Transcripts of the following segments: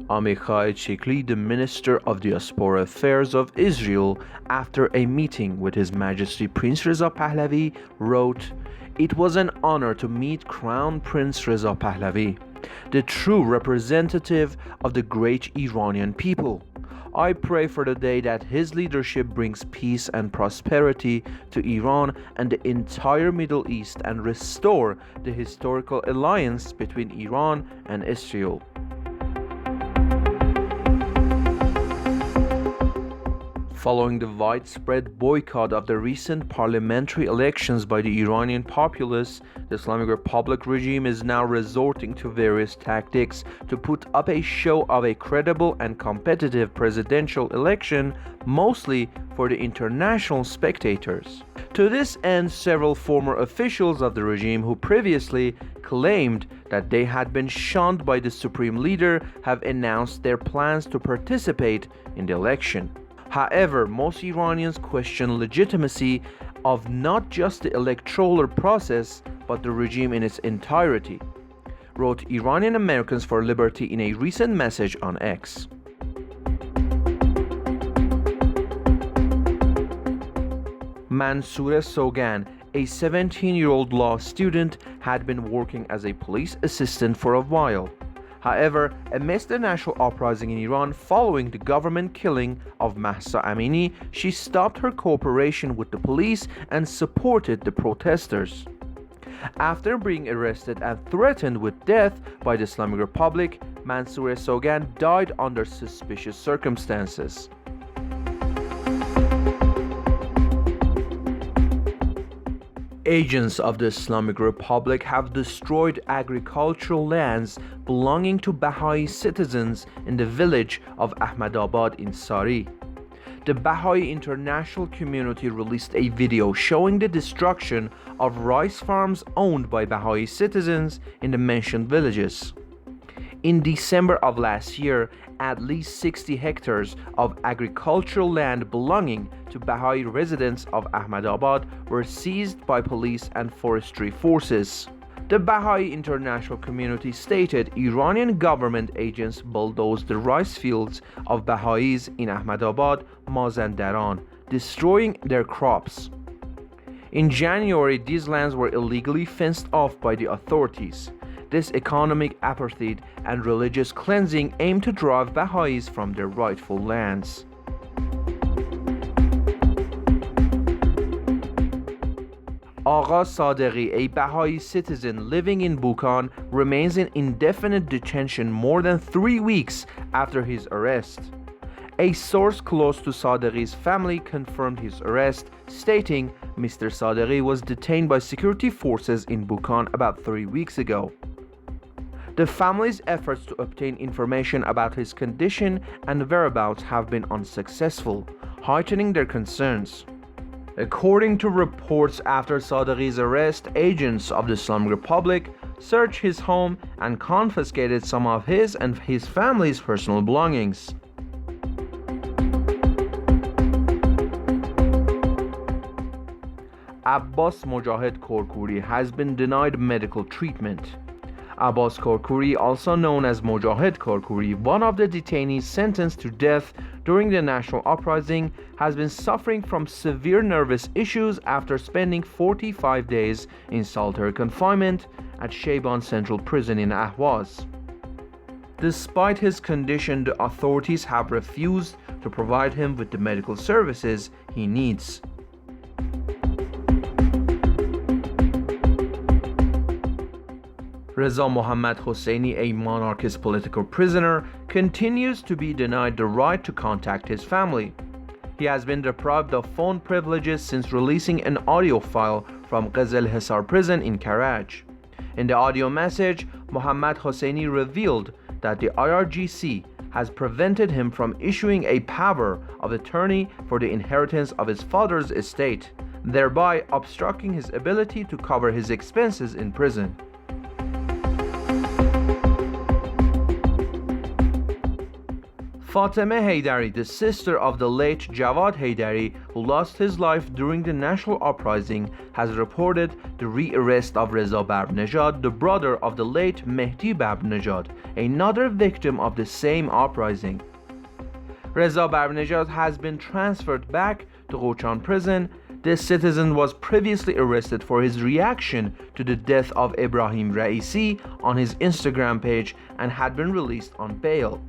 Amichai Chikli, the Minister of Diaspora Affairs of Israel, after a meeting with His Majesty Prince Reza Pahlavi, wrote, "It was an honor to meet Crown Prince Reza Pahlavi, the true representative of the great Iranian people. I pray for the day that his leadership brings peace and prosperity to Iran and the entire Middle East and restore the historical alliance between Iran and Israel." Following the widespread boycott of the recent parliamentary elections by the Iranian populace, the Islamic Republic regime is now resorting to various tactics to put up a show of a credible and competitive presidential election, mostly for the international spectators. To this end, several former officials of the regime who previously claimed that they had been shunned by the supreme leader have announced their plans to participate in the election. However, most Iranians question legitimacy of not just the electoral process, but the regime in its entirety, wrote Iranian Americans for Liberty in a recent message on X. Mansour Sogan, a 17-year-old law student, had been working as a police assistant for a while. However, amidst the national uprising in Iran following the government killing of Mahsa Amini, she stopped her cooperation with the police and supported the protesters. After being arrested and threatened with death by the Islamic Republic, Mansour Sogan died under suspicious circumstances. Agents of the Islamic Republic have destroyed agricultural lands belonging to Baha'i citizens in the village of Ahmadabad in Sari. The Baha'i international community released a video showing the destruction of rice farms owned by Baha'i citizens in the mentioned villages. In December of last year, at least 60 hectares of agricultural land belonging to Baha'i residents of Ahmadabad were seized by police and forestry forces. The Baha'i international community stated Iranian government agents bulldozed the rice fields of Baha'is in Ahmadabad, Mazandaran, destroying their crops. In January, these lands were illegally fenced off by the authorities. This economic apartheid and religious cleansing aimed to drive Baha'is from their rightful lands. Agha Sadeghi, a Baha'i citizen living in Buchan, remains in indefinite detention more than 3 weeks after his arrest. A source close to Sadeghi's family confirmed his arrest, stating Mr. Sadeghi was detained by security forces in Buchan about 3 weeks ago. The family's efforts to obtain information about his condition and whereabouts have been unsuccessful, heightening their concerns. According to reports, after Sadeghi's arrest, agents of the Islamic Republic searched his home and confiscated some of his and his family's personal belongings. Abbas Mojahed Khorkuri has been denied medical treatment. Abbas Khorkuri, also known as Mojahed Khorkuri, one of the detainees sentenced to death during the national uprising, has been suffering from severe nervous issues after spending 45 days in solitary confinement at Shayban Central Prison in Ahvaz. Despite his condition, the authorities have refused to provide him with the medical services he needs. Reza Mohammad Hosseini, a monarchist political prisoner, continues to be denied the right to contact his family. He has been deprived of phone privileges since releasing an audio file from Ghazal Hisar prison in Karaj. In the audio message, Mohammad Hosseini revealed that the IRGC has prevented him from issuing a power of attorney for the inheritance of his father's estate, thereby obstructing his ability to cover his expenses in prison. Fatemeh Haydari, the sister of the late Jawad Haydari, who lost his life during the national uprising, has reported the re-arrest of Reza Babnejad, the brother of the late Mehdi Babnejad, another victim of the same uprising. Reza Babnejad has been transferred back to Ghochand prison. This citizen was previously arrested for his reaction to the death of Ibrahim Raisi on his Instagram page and had been released on bail.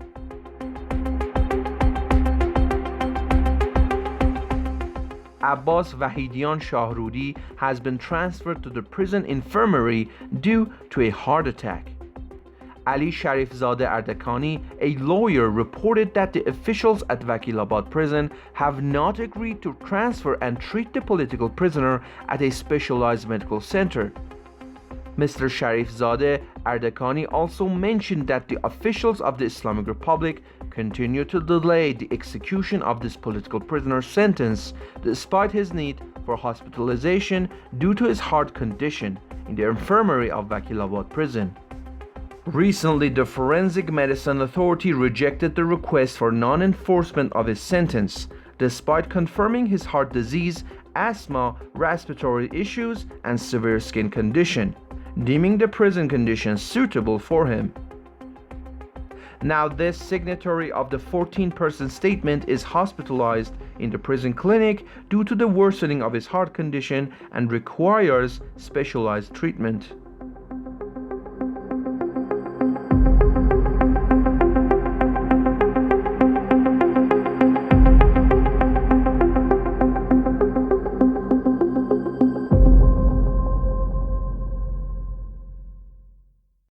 Abbas Wahidian Shahrudi has been transferred to the prison infirmary due to a heart attack. Ali Sharifzadeh Ardekani, a lawyer, reported that the officials at Vakilabad prison have not agreed to transfer and treat the political prisoner at a specialized medical center. Mr. Sharifzadeh Ardekani also mentioned that the officials of the Islamic Republic continue to delay the execution of this political prisoner's sentence despite his need for hospitalization due to his heart condition in the infirmary of Vakilabad prison. Recently, the Forensic Medicine Authority rejected the request for non-enforcement of his sentence, despite confirming his heart disease, asthma, respiratory issues, and severe skin condition, deeming the prison conditions suitable for him. Now, this signatory of the 14-person statement is hospitalized in the prison clinic due to the worsening of his heart condition and requires specialized treatment.